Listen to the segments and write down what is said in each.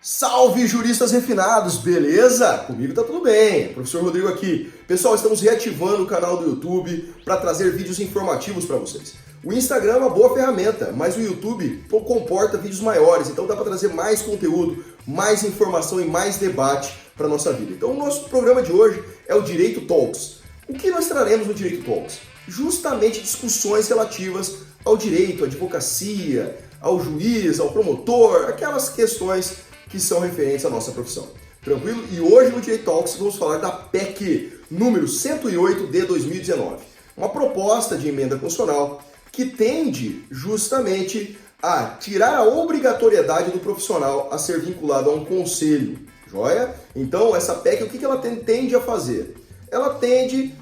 Salve, juristas refinados, beleza? Comigo tá tudo bem, professor Rodrigo aqui. Pessoal, estamos reativando o canal do YouTube para trazer vídeos informativos para vocês. O Instagram é uma boa ferramenta, mas o YouTube comporta vídeos maiores, então dá para trazer mais conteúdo, mais informação e mais debate para nossa vida. Então o nosso programa de hoje é o Direito Talks. O que nós traremos no Direito Talks? Justamente discussões relativas ao direito, à advocacia, ao juiz, ao promotor, aquelas questões que são referentes à nossa profissão. Tranquilo? E hoje no Direito Talks vamos falar da PEC número 108 de 2019. Uma proposta de emenda constitucional que tende justamente a tirar a obrigatoriedade do profissional a ser vinculado a um conselho. Joia? Então essa PEC, o que ela tende a fazer? Ela tende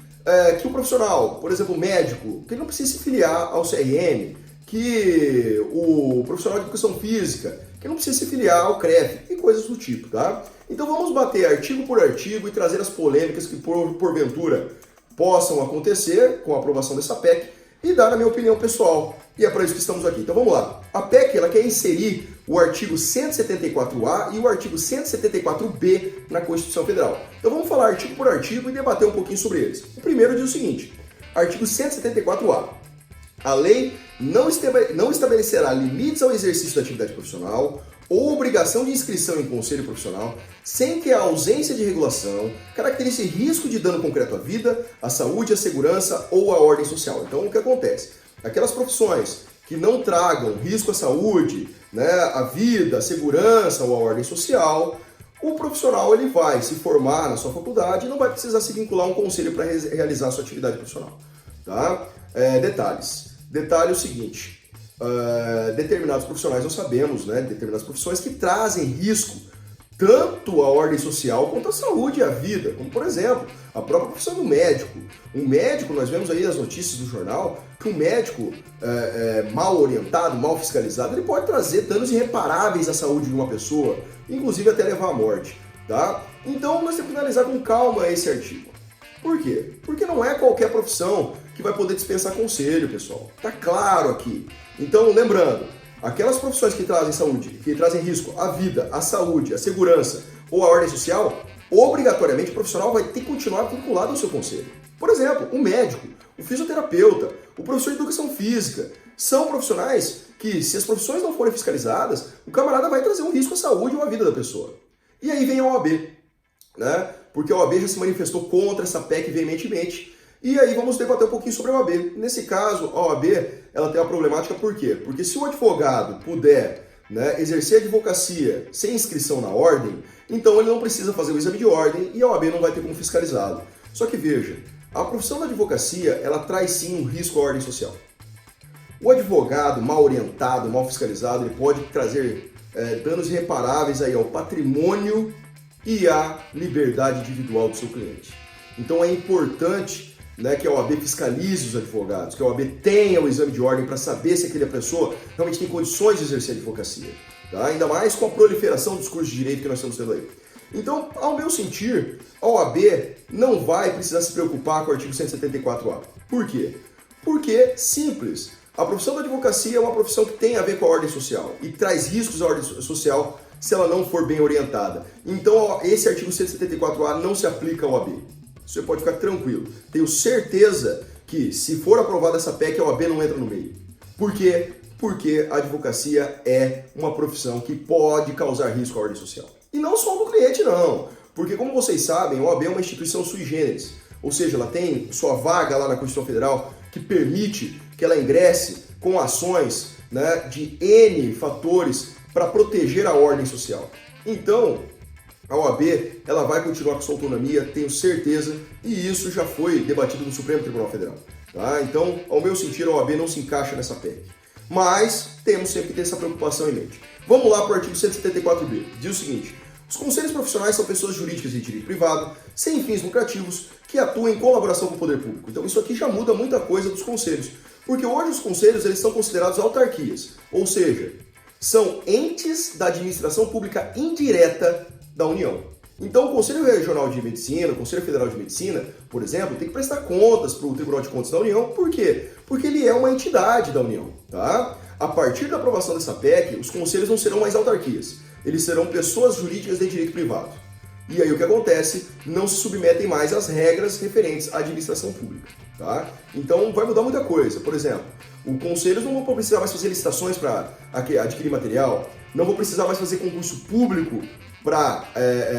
que o profissional, por exemplo, o médico, que ele não precisa se filiar ao CRM, que o profissional de educação física, que não precisa se filiar ao CREF e coisas do tipo, tá? Então vamos bater artigo por artigo e trazer as polêmicas que porventura possam acontecer com a aprovação dessa PEC e dar a minha opinião pessoal. E é para isso que estamos aqui. Então vamos lá. A PEC ela quer inserir o artigo 174A e o artigo 174B na Constituição Federal. Então vamos falar artigo por artigo e debater um pouquinho sobre eles. O primeiro diz o seguinte, artigo 174A. A lei não estabelecerá limites ao exercício da atividade profissional ou obrigação de inscrição em conselho profissional sem que a ausência de regulação caracterize risco de dano concreto à vida, à saúde, à segurança ou à ordem social. Então, o que acontece? Aquelas profissões que não tragam risco à saúde, à vida, à segurança ou à ordem social, o profissional ele vai se formar na sua faculdade e não vai precisar se vincular a um conselho para realizar a sua atividade profissional. Tá? Detalhes. Detalhe é o seguinte, determinados profissionais, nós sabemos, determinadas profissões que trazem risco tanto à ordem social quanto à saúde e à vida, como por exemplo, a própria profissão do médico. Um médico, nós vemos aí as notícias do jornal, que um médico mal orientado, mal fiscalizado, ele pode trazer danos irreparáveis à saúde de uma pessoa, inclusive até levar à morte, tá? Então nós temos que analisar com calma esse artigo. Por quê? Porque não é qualquer profissão que vai poder dispensar conselho, pessoal. Tá claro aqui. Então, lembrando, aquelas profissões que trazem saúde, que trazem risco à vida, à saúde, à segurança ou à ordem social, obrigatoriamente o profissional vai ter que continuar vinculado ao seu conselho. Por exemplo, o médico, o fisioterapeuta, o professor de educação física, são profissionais que, se as profissões não forem fiscalizadas, o camarada vai trazer um risco à saúde ou à vida da pessoa. E aí vem a OAB, porque a OAB já se manifestou contra essa PEC veementemente. E aí vamos debater um pouquinho sobre a OAB. Nesse caso, a OAB ela tem uma problemática, por quê? Porque se o advogado puder exercer a advocacia sem inscrição na ordem, então ele não precisa fazer o exame de ordem e a OAB não vai ter como fiscalizá-lo. Só que veja, a profissão da advocacia ela traz sim um risco à ordem social. O advogado mal orientado, mal fiscalizado, ele pode trazer danos irreparáveis aí ao patrimônio e à liberdade individual do seu cliente. Então é importante que a OAB fiscalize os advogados, que a OAB tenha o exame de ordem para saber se aquela pessoa realmente tem condições de exercer a advocacia. Tá? Ainda mais com a proliferação dos cursos de direito que nós estamos tendo aí. Então, ao meu sentir, a OAB não vai precisar se preocupar com o artigo 174A. Por quê? Porque, simples, a profissão da advocacia é uma profissão que tem a ver com a ordem social e traz riscos à ordem social se ela não for bem orientada. Então, esse artigo 174A não se aplica à OAB. Você pode ficar tranquilo. Tenho certeza que, se for aprovada essa PEC, a OAB não entra no meio. Por quê? Porque a advocacia é uma profissão que pode causar risco à ordem social. E não só do cliente, não. Porque, como vocês sabem, a OAB é uma instituição sui generis. Ou seja, ela tem sua vaga lá na Constituição Federal que permite que ela ingresse com ações de N fatores para proteger a ordem social. Então, a OAB ela vai continuar com sua autonomia, tenho certeza, e isso já foi debatido no Supremo Tribunal Federal. Tá? Então, ao meu sentir, a OAB não se encaixa nessa PEC. Mas temos sempre que ter essa preocupação em mente. Vamos lá para o artigo 174B. Diz o seguinte, os conselhos profissionais são pessoas jurídicas de direito privado, sem fins lucrativos, que atuam em colaboração com o poder público. Então isso aqui já muda muita coisa dos conselhos. Porque hoje os conselhos eles são considerados autarquias, ou seja, são entes da administração pública indireta da União. Então o Conselho Regional de Medicina, o Conselho Federal de Medicina, por exemplo, tem que prestar contas para o Tribunal de Contas da União. Por quê? Porque ele é uma entidade da União. Tá? A partir da aprovação dessa PEC, os conselhos não serão mais autarquias. eles serão pessoas jurídicas de direito privado. E aí o que acontece? Não se submetem mais às regras referentes à administração pública. Tá? Então vai mudar muita coisa. Por exemplo, os conselhos não vão precisar mais fazer licitações para adquirir material, não vão precisar mais fazer concurso público para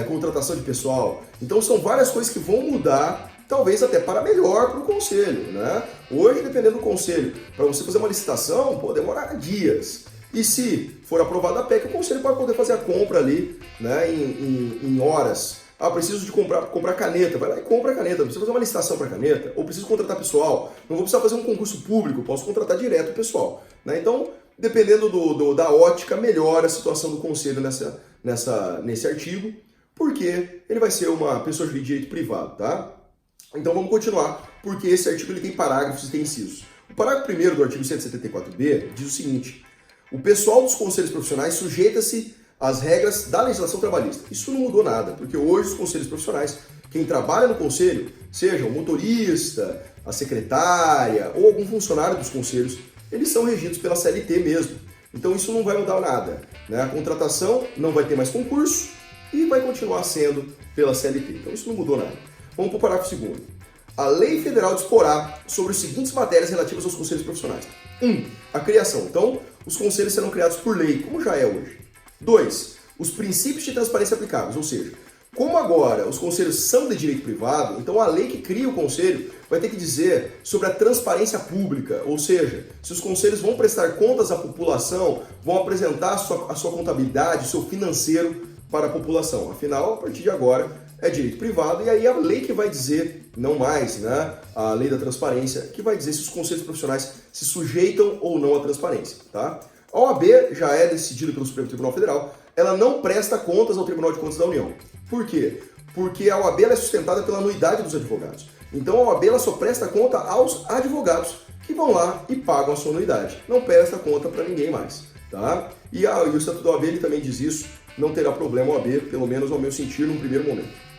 contratação de pessoal. Então são várias coisas que vão mudar, talvez até para melhor para o conselho. Né? Hoje, dependendo do conselho, para você fazer uma licitação, pode demorar dias. E se for aprovada a PEC, o conselho pode poder fazer a compra ali, né, em horas. Ah, preciso de comprar caneta, vai lá e compra a caneta. Não precisa fazer uma licitação para caneta, ou preciso contratar pessoal. Não vou precisar fazer um concurso público, posso contratar direto o pessoal. Né? Então, dependendo da ótica, melhora a situação do conselho nesse artigo, porque ele vai ser uma pessoa de direito privado, tá? Então vamos continuar, porque esse artigo ele tem parágrafos e tem incisos. O parágrafo 1º do artigo 174b diz o seguinte: o pessoal dos conselhos profissionais sujeita-se às regras da legislação trabalhista. Isso não mudou nada, porque hoje os conselhos profissionais, quem trabalha no conselho, seja o motorista, a secretária ou algum funcionário dos conselhos, eles são regidos pela CLT mesmo. Então isso não vai mudar nada. Né? A contratação não vai ter mais concurso e vai continuar sendo pela CLT. Então isso não mudou nada. Vamos para o parágrafo 2º. A lei federal disporá sobre as seguintes matérias relativas aos conselhos profissionais. 1. A criação. Então, os conselhos serão criados por lei, como já é hoje. 2. Os princípios de transparência aplicáveis, ou seja, como agora os conselhos são de direito privado, então a lei que cria o conselho vai ter que dizer sobre a transparência pública, ou seja, se os conselhos vão prestar contas à população, vão apresentar a sua contabilidade, o seu financeiro para a população. Afinal, a partir de agora, é direito privado, e aí a lei que vai dizer, não mais, né, a lei da transparência, que vai dizer se os conselhos profissionais se sujeitam ou não à transparência. Tá? A OAB já é decidida pelo Supremo Tribunal Federal, ela não presta contas ao Tribunal de Contas da União. Por quê? Porque a OAB ela é sustentada pela anuidade dos advogados. Então a OAB ela só presta conta aos advogados que vão lá e pagam a sua anuidade. Não presta conta para ninguém mais. Tá? E o Estatuto da OAB ele também diz isso, não terá problema a OAB, pelo menos ao meu sentir, num primeiro momento.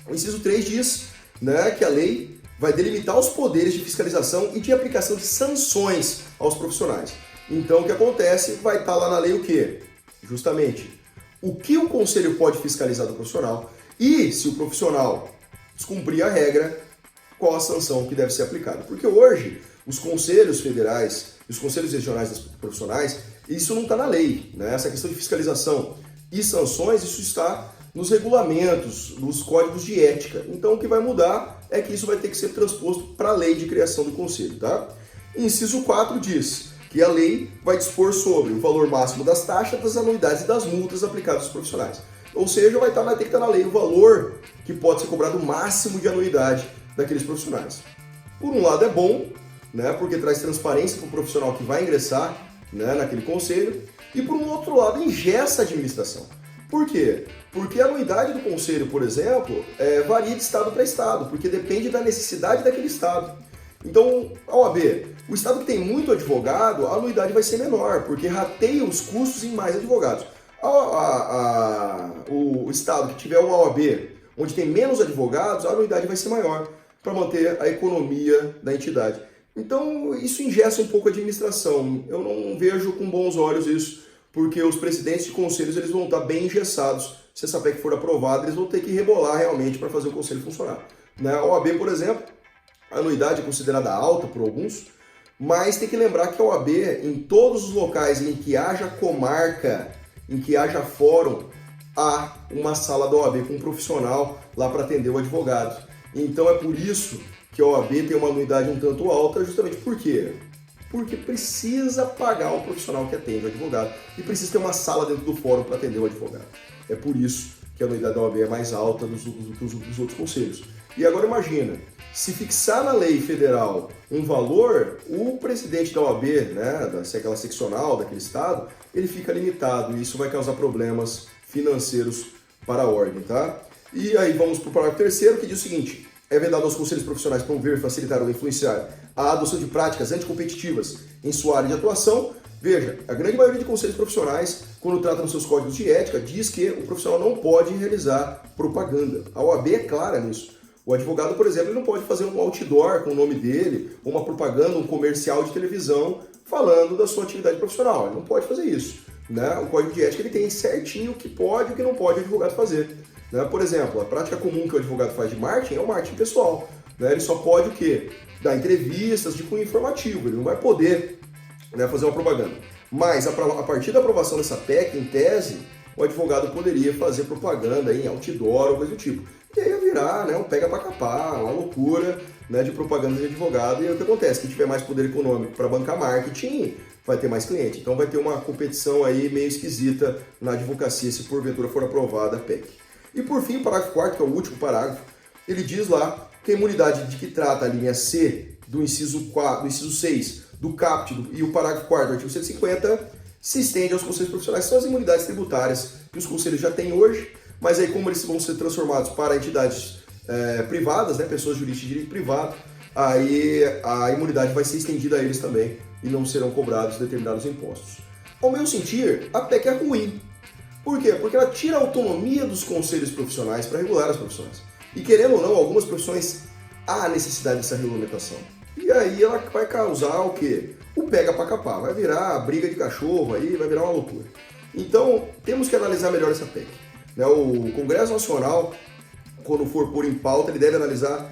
O inciso 3 diz, né, que a lei vai delimitar os poderes de fiscalização e de aplicação de sanções aos profissionais. Então, o que acontece? Vai estar lá na lei o quê? Justamente, o que o conselho pode fiscalizar do profissional e, se o profissional descumprir a regra, qual a sanção que deve ser aplicada. Porque hoje, os conselhos federais e os conselhos regionais dos profissionais, isso não está na lei. Né? Essa questão de fiscalização e sanções, isso está nos regulamentos, nos códigos de ética. Então, o que vai mudar é que isso vai ter que ser transposto para a lei de criação do conselho. Tá? Inciso 4 diz que a lei vai dispor sobre o valor máximo das taxas, das anuidades e das multas aplicadas aos profissionais. Ou seja, vai ter que estar na lei o valor que pode ser cobrado máximo de anuidade daqueles profissionais. Por um lado é bom, né, porque traz transparência para o profissional que vai ingressar, né, naquele conselho, e por um outro lado engessa a administração. Por quê? Porque a anuidade do conselho, por exemplo, varia de estado para estado, porque depende da necessidade daquele estado. Então, a OAB, o estado que tem muito advogado, a anuidade vai ser menor, porque rateia os custos em mais advogados. O estado que tiver uma OAB, onde tem menos advogados, a anuidade vai ser maior, para manter a economia da entidade. Então, isso engessa um pouco a administração. Eu não vejo com bons olhos isso, porque os presidentes de conselhos eles vão estar bem engessados. Se essa PEC for aprovada, eles vão ter que rebolar realmente para fazer o conselho funcionar. A OAB, por exemplo, a anuidade é considerada alta por alguns, mas tem que lembrar que a OAB, em todos os locais em que haja comarca, em que haja fórum, há uma sala da OAB com um profissional lá para atender o advogado. Então é por isso que a OAB tem uma anuidade um tanto alta, justamente por quê? Porque precisa pagar o profissional que atende o advogado e precisa ter uma sala dentro do fórum para atender o advogado. É por isso que a anuidade da OAB é mais alta do que os outros conselhos. E agora imagina, se fixar na lei federal um valor, o presidente da OAB, né, daquela seccional daquele estado, ele fica limitado e isso vai causar problemas financeiros para a ordem, tá? E aí vamos para o parágrafo 3º, que diz o seguinte: é vedado aos conselhos profissionais promover, facilitar ou influenciar a adoção de práticas anticompetitivas em sua área de atuação. Veja, a grande maioria de conselhos profissionais, quando tratam nos seus códigos de ética, diz que o profissional não pode realizar propaganda. A OAB é clara nisso. O advogado, por exemplo, ele não pode fazer um outdoor com o nome dele, uma propaganda, um comercial de televisão falando da sua atividade profissional. Ele não pode fazer isso. né? O código de ética ele tem certinho o que pode e o que não pode o advogado fazer. Né? Por exemplo, a prática comum que o advogado faz de marketing é o marketing pessoal. Né? Ele só pode o quê? Dar entrevistas de cunho informativo, ele não vai poder, né, fazer uma propaganda. Mas a partir da aprovação dessa PEC, em tese, o advogado poderia fazer propaganda em outdoor ou coisa do tipo. E aí ia virar, né, um pega pra capar, uma loucura, né, de propaganda de advogado. E aí o que acontece? Quem tiver mais poder econômico para bancar marketing vai ter mais cliente. Então vai ter uma competição aí meio esquisita na advocacia se porventura for aprovada a PEC. E por fim, o parágrafo 4º, que é o último parágrafo, ele diz lá que a imunidade de que trata a linha C do inciso 6 do CAPT e o parágrafo 4º do artigo 150 se estende aos conselhos profissionais. São as imunidades tributárias que os conselhos já têm hoje, mas aí como eles vão ser transformados para entidades privadas, né, pessoas jurídicas de direito privado, aí a imunidade vai ser estendida a eles também e não serão cobrados determinados impostos. Ao meu sentir, a PEC é ruim. Por quê? Porque ela tira a autonomia dos conselhos profissionais para regular as profissões. E querendo ou não, algumas profissões há necessidade dessa regulamentação. E aí ela vai causar o quê? O pega pra capar, vai virar briga de cachorro aí, vai virar uma loucura. Então, temos que analisar melhor essa PEC. Né? O Congresso Nacional, quando for pôr em pauta, ele deve analisar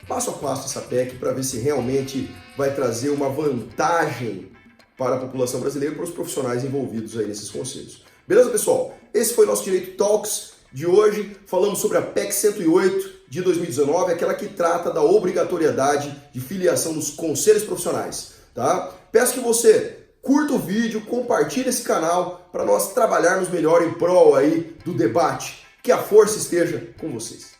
passo a passo essa PEC para ver se realmente vai trazer uma vantagem para a população brasileira e para os profissionais envolvidos aí nesses conselhos. Beleza, pessoal? Esse foi o nosso Direito Talks de hoje. Falamos sobre a PEC 108 de 2019, aquela que trata da obrigatoriedade de filiação dos conselhos profissionais. Tá? Peço que você curta o vídeo, compartilhe esse canal para nós trabalharmos melhor em prol aí do debate. Que a força esteja com vocês.